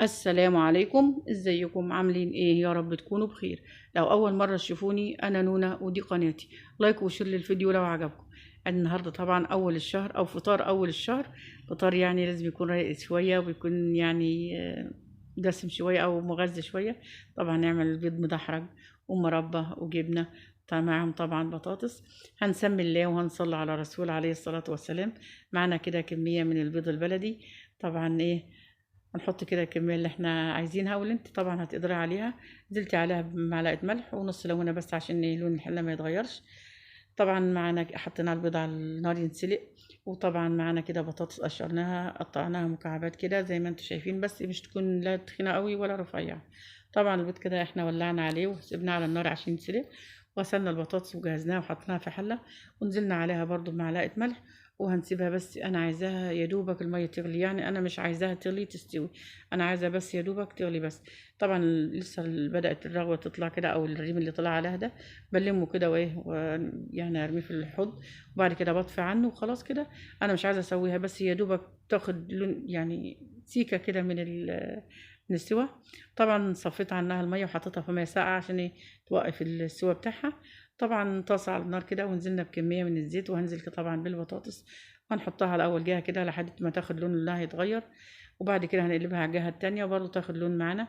السلام عليكم، ازيكم عاملين ايه؟ يا رب تكونوا بخير. لو اول مره تشوفوني انا نونا ودي قناتي. لايك وشير للفيديو لو عجبكم. النهارده طبعا اول الشهر او فطار اول الشهر. فطار يعني لازم يكون رايق شويه ويكون يعني دسم شويه او مغذي شويه. طبعا نعمل بيض مدحرج ومربى وجبنه. معاهم طبعا بطاطس. هنسمي الله وهنصلي على رسول عليه الصلاه والسلام. معنا كده كميه من البيض البلدي. طبعا ايه، هنحط كده الكمية اللي احنا عايزينها واللي انت طبعا هتقدري عليها. نزلتي عليها بمعلقة ملح ونص ليمونة بس عشان لون الحلة ما يتغيرش. طبعا معانا حطينا البيض على النار ينسلق. وطبعا معانا كده بطاطس قشرناها قطعناها مكعبات كده زي ما انتوا شايفين، بس مش تكون لا تخينة قوي ولا رفيعة. طبعا البيض كده احنا ولعنا عليه وسيبناه على النار عشان ينسلق. وغسلنا البطاطس وجهزناها وحطيناها في حلة. ونزلنا عليها برضو بمعلقة ملح. وهنسيبها بس انا عايزاها يا دوبك الميه تغلي، يعني انا مش عايزاها تغلي تستوي. انا عايزه بس يا دوبك تغلي بس. طبعا لسه بدات الرغوه تطلع كده او الريم اللي طلع عليها ده. بلمه كده وايه يعني ارميه في الحوض. وبعد كده بطفي عنه وخلاص كده. انا مش عايزه اسويها بس يا دوبك تاخد لون يعني سيكه كده من السوا. طبعا صفيت عنها الميه وحطيتها في ميه ساقعه عشان ايه توقف السوا بتاعها. طبعا طاسة على النار كده ونزلنا بكمية من الزيت وهنزل طبعا بالبطاطس. هنحطها على أول جهة كده لحد ما تاخد لون لونها يتغير. وبعد كده هنقلبها على الجهة التانية وبرضه تاخد لون معانا.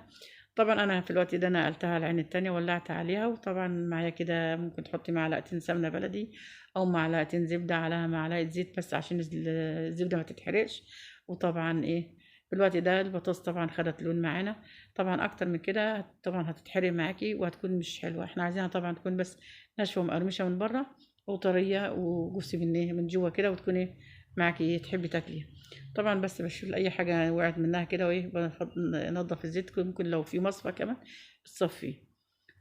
طبعا أنا في الوقت ده نقلتها على العين التانية ولعت عليها، وطبعا معايا كده ممكن تحطي معلقتين سمنة بلدي أو معلقتين زبدة على معلقة زيت بس عشان الزبدة ما تتحرقش. وطبعا إيه، في الوقت ده البطاطس طبعا خدت لون معانا. طبعا اكتر من كده طبعا هتتحرق معاكي وهتكون مش حلوه. احنا عايزينها طبعا تكون بس ناشفه ومقرمشه من بره وطريه وجوسي من جوه كده، وتكون ايه معاكي ايه تحبي تاكليها. طبعا بس بشيل اي حاجه وقعت منها كده وايه ننضف الزيت، ممكن لو في مصفى كمان بتصفيه.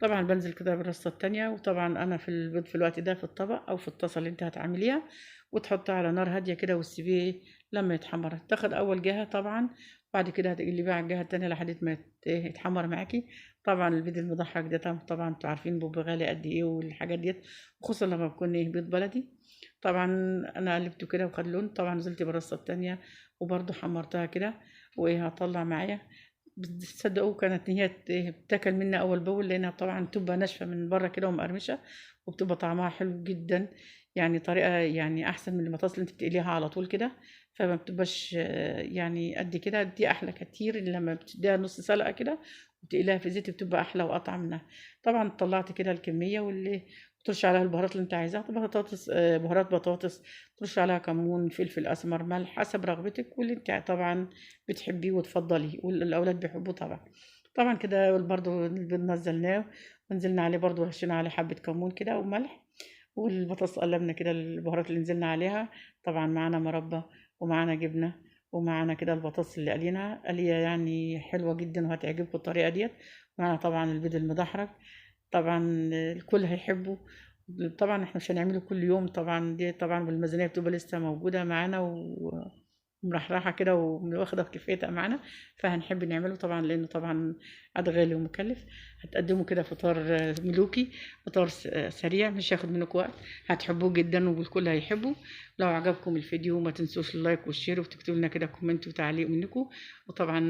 طبعا بنزل كده بالرصة التانية. وطبعا انا في البيض في الوقت ده في الطبق او في الطاسة اللي انت هتعمليها. وتحطها على نار هادية كده وتسيبيه لما يتحمر. تاخد اول جهة طبعا. بعد كده هتقلبيه على الجهة التانية لحد ما يتحمر معاكي. طبعا البيض المضحك ده طبعا انتوا عارفين بيبقى غالي قد ايه والحاجات ديت. خصوصا لما بيكون ايه بيض بلدي. طبعا انا قلبته كده وخد لون. طبعا نزلت بالرصة التانية وبرضه حمرتها كده. وايه هطلع معايا. بتصدقوا كانت هي بتاكل مني اول باول لانها طبعا بتبقى ناشفه من بره كده ومقرمشه. وبتبقى طعمها حلو جدا. يعني طريقه يعني احسن من البطاطس اللي انت بتقليها على طول كده. فما بتبقاش يعني قد كده. دي احلى كتير لما بتديها نص سلقه كده وتقليها في زيت بتبقى احلى واطعم منها. طبعا طلعت كده الكميه واللي ترش عليها البهارات اللي انت عايزاها. بطاطس بهارات بطاطس. ترش عليها كمون فلفل اسمر ملح حسب رغبتك واللي انت طبعا بتحبيه وتفضليه والاولاد بيحبوه طبعا. طبعا كده برضو البيض نزلناه ونزلنا عليه برضو رشينا عليه حبة كمون كده وملح. والبطاطس قلبنا كده البهارات اللي نزلنا عليها. طبعا معانا مربى ومعانا جبنة. ومعانا كده البطاطس اللي قلينا قلية يعني حلوة جدا وهتعجبكم الطريقة ديت. معانا طبعا البيض المدحرج. طبعا الكل هيحبه. طبعا احنا مش هنعمله كل يوم طبعا، دي طبعا بالميزانية بتبقى لسه موجودة معانا ومرحرحة كده واخدة كفايتها معانا. فهنحب نعمله طبعا لأنه طبعا عاد غالي ومكلف. هتقدمه كده فطار ملوكي. فطار سريع مش هياخد منك وقت. هتحبوه جدا والكل هيحبه. لو عجبكم الفيديو ما تنسوش اللايك والشير وتكتبوا لنا كده كومنت وتعليق منكم. وطبعا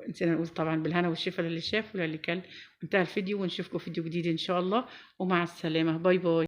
نسينا نقول طبعا بالهنا والشفا للي شاف وللي كل. انتهى الفيديو ونشوفكم فيديو جديد ان شاء الله. ومع السلامة، باي باي.